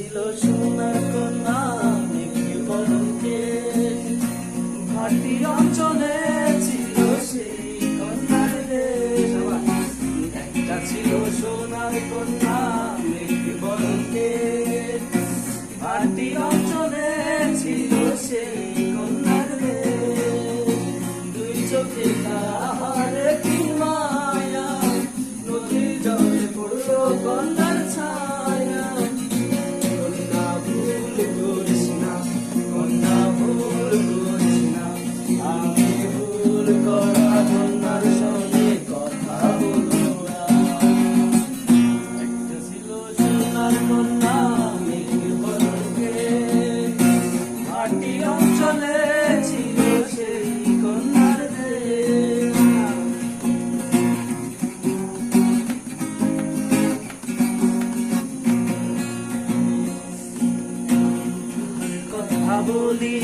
ছিল সোনার কন্যা মেঘে বরণকে, ঘাটি অঞ্চলে ছিল সেই কন্যার দেশ। একটা ছিল সোনার কন্যা মেঘে বরণকে, ঘাটি অঞ্চলে ছিল সেই কন্যার দেশ। দুই চোখে তাহারে কি মায়া, নদীর জলে পড়লো কন্যার ছায়া। কন্যা ভুল করিস না, কন্যা ভুল করিস না, আমি ভুল করা কন্যার সঙ্গে কথা বলবো না। একটা ছিল সোনার কন্যা মেঘে বরণকে, ঘাটি অঞ্চলে ছিল সেই কন্যার দেশ। কথা বলি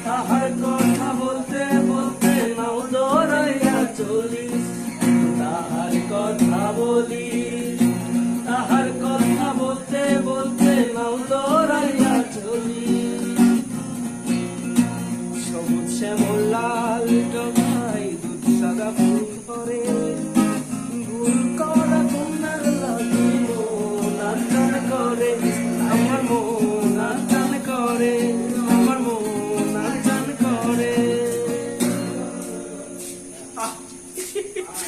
তাহার কথা বলতে বলতে নাও দৌড়াইয়া চলি, তাহার কথা বলি